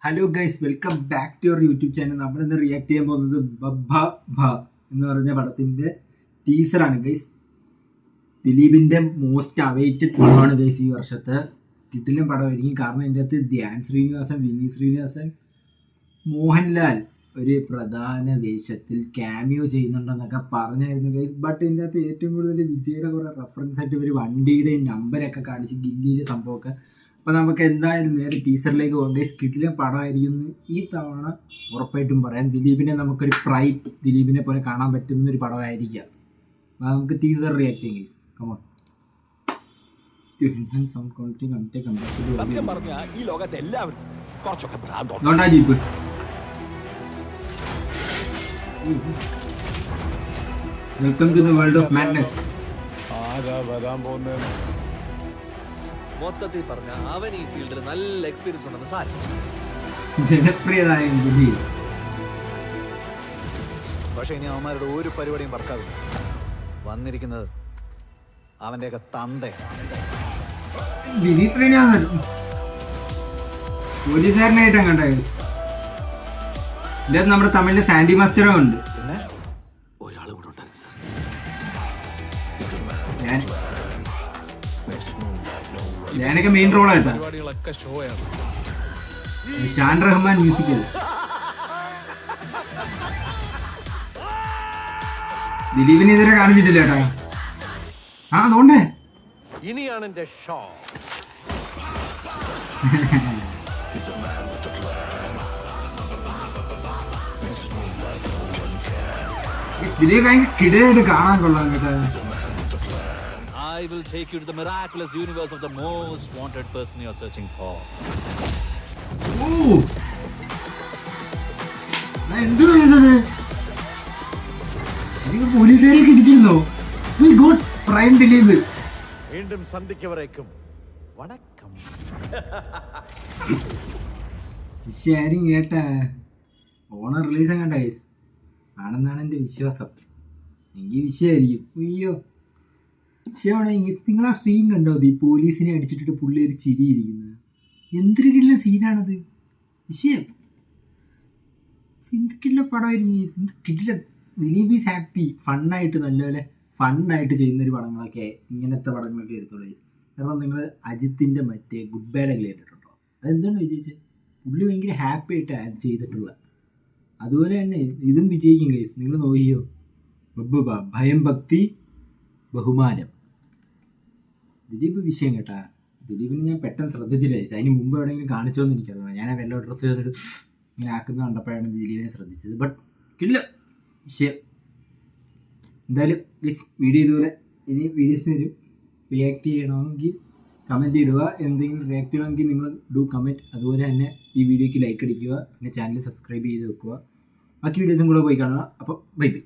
Hello guys, welcome back to your YouTube channel. നമ്മളിന്ന് react ചെയ്യാൻ പോകുന്നത് ബബ്ബ ഭ എന്ന് പറഞ്ഞ പടത്തിൻ്റെ ടീസറാണ് ഗൈസ്. ദിലീപിൻ്റെ മോസ്റ്റ് അവൈറ്റഡ് പടമാണ് ഗൈസ് ഈ വർഷത്തെ. കിട്ടിലും പടമായിരിക്കും. കാരണം ഇതിൻ്റെ അകത്ത് ധ്യാൻ ശ്രീനിവാസൻ, വിനീത് ശ്രീനിവാസൻ, മോഹൻലാൽ ഒരു പ്രധാന വേഷത്തിൽ ക്യാമിയോ ചെയ്യുന്നുണ്ടെന്നൊക്കെ പറഞ്ഞായിരുന്നു ഗൈസ്. ബട്ട് ഇതിൻ്റെ അകത്ത് ഏറ്റവും കൂടുതൽ വിജയുടെ കുറേ റെഫറൻസ് ആയിട്ട് ഇവർ വണ്ടിയുടെയും നമ്പരൊക്കെ കാണിച്ച് ഗില്ലിയിലെ സംഭവമൊക്കെ. അപ്പോൾ നമുക്ക് എന്തായാലും നേരെ ടീസറിലേക്ക് പോകേണ്ട. സ്കിഡിലെ പടമായിരിക്കും ഈ തവണ ഉറപ്പായിട്ടും പറയാം. ദിലീപിനെ നമുക്കൊരു പ്രൈം ദിലീപിനെ പോലെ കാണാൻ പറ്റുന്ന ഒരു പടമായിരിക്കാം. അപ്പോൾ നമുക്ക് ടീസർ റിയാക്ട് ചെയ്യാം. Come on. Jeep welcome to the world of madness. മൊത്തത്തിൽ പറഞ്ഞ അവൻ ഈ ഫീൽഡിൽ നല്ല എക്സ്പീരിയൻസ് ഉണ്ടെന്ന് സാരം. ജനപ്രിയതായ ദിലീപ്. പക്ഷെ ഇനി അവന്മാരുടെ ഒരു പരിപാടിയും പറക്കാവില്ല. വന്നിരിക്കുന്നത് അവന്റെയൊക്കെ തന്തയാണ്. വിനീത് ശ്രീനിവാസൻ പോലീസുകാരനായിട്ടാണ് കണ്ടത്. ഇതിനകത്ത് നമ്മുടെ തമിഴിലെ സാൻഡി മാസ്റ്ററും ഉണ്ട്. പിന്നെ ഒരാൾ കൂടെ ഉണ്ടായിരുന്നു സാർ. ഞാനൊക്കെ മെയിൻ റോളായിട്ടാ. പരിപാടികളൊക്കെ ഷോയാണ്. ഷാൻ റഹ്മാൻ മ്യൂസിക്കൽ. ദിലീപിനെ ഇതുവരെ കാണിച്ചിട്ടില്ല കേട്ടാ. അതുകൊണ്ടേ ഇനിയാണ് എന്റെ ഷോ. ദിലീപ് ഭയങ്കര കിടയായിട്ട് കാണാൻ കൊള്ളാം കേട്ടാ. I will take you to the miraculous universe of the most wanted person you are searching for. എന്തു ചെയ്തത്? പോലീസുകാരെ കിടിച്ചിരുന്നോ? പ്രൈം ദിലീപ്. വീണ്ടും സന്ധിക്കവരേക്കും വണക്കം. വിഷയാരും കേട്ടാ. ഓണം റിലീസ് കണ്ട ആണെന്നാണ് എൻ്റെ വിശ്വാസം. എങ്കിൽ വിഷയമായിരിക്കും. അയ്യോ വിഷയമാണെങ്കിൽ നിങ്ങൾ ആ സീൻ കണ്ടോ? ഈ പോലീസിനെ അടിച്ചിട്ടിട്ട് പുള്ളി ഒരു ചിരിയിരിക്കുന്നത് എന്തൊരു കിട്ടുന്ന സീനാണത്. വിഷയം കിട്ടുന്ന പടമായിരിക്കും. കിട്ടില്ല. Dileep is happy. ഫണ്ണായിട്ട് നല്ലപോലെ ഫണ്ണായിട്ട് ചെയ്യുന്നൊരു പടങ്ങളൊക്കെ ഇങ്ങനത്തെ പടങ്ങളൊക്കെ എടുത്തോളൂ. കാരണം നിങ്ങൾ അജിത്തിൻ്റെ മറ്റേ ഗുഡ് ബാഡ് കേട്ടിട്ടുണ്ടോ? അതെന്താണ് വിജയിച്ചത്? പുള്ളി ഭയങ്കര ഹാപ്പി ആയിട്ട് ചെയ്തിട്ടുള്ള. അതുപോലെ തന്നെ ഇതും വിജയിക്കും കേസ്. നിങ്ങൾ നോക്കിയോ? ബബ്ബ ഭയം ഭക്തി ബഹുമാനം. ദിലീപ് വിഷയം കേട്ടാ. ദിലീപിനെ ഞാൻ പെട്ടെന്ന് ശ്രദ്ധിച്ചില്ല. അതിന് മുമ്പ് എവിടെയെങ്കിലും കാണിച്ചോന്ന് എനിക്കറിയാം. ഞാൻ ആ വെല്ലോ ഡ്രസ്സ് ചെയ്തിട്ട് ഇങ്ങനെ ആക്കുന്ന കണ്ടപ്പോഴാണ് ദിലീപിനെ ശ്രദ്ധിച്ചത്. ബട്ട് കിട്ടില്ല വിഷയം. എന്തായാലും വീഡിയോ ഇതുപോലെ ഇനി വീഡിയോസ് വരും. റിയാക്ട് ചെയ്യണമെങ്കിൽ കമൻറ്റ് ഇടുക. എന്തെങ്കിലും റിയാക്ട് ചെയ്യണമെങ്കിൽ നിങ്ങൾ ഡു കമൻറ്റ്. അതുപോലെ തന്നെ ഈ വീഡിയോയ്ക്ക് ലൈക്ക് അടിക്കുക. പിന്നെ ചാനൽ സബ്സ്ക്രൈബ് ചെയ്ത് വെക്കുക. ബാക്കി വീഡിയോസും കൂടെ പോയി കാണുക. അപ്പോൾ ബൈ ബൈ.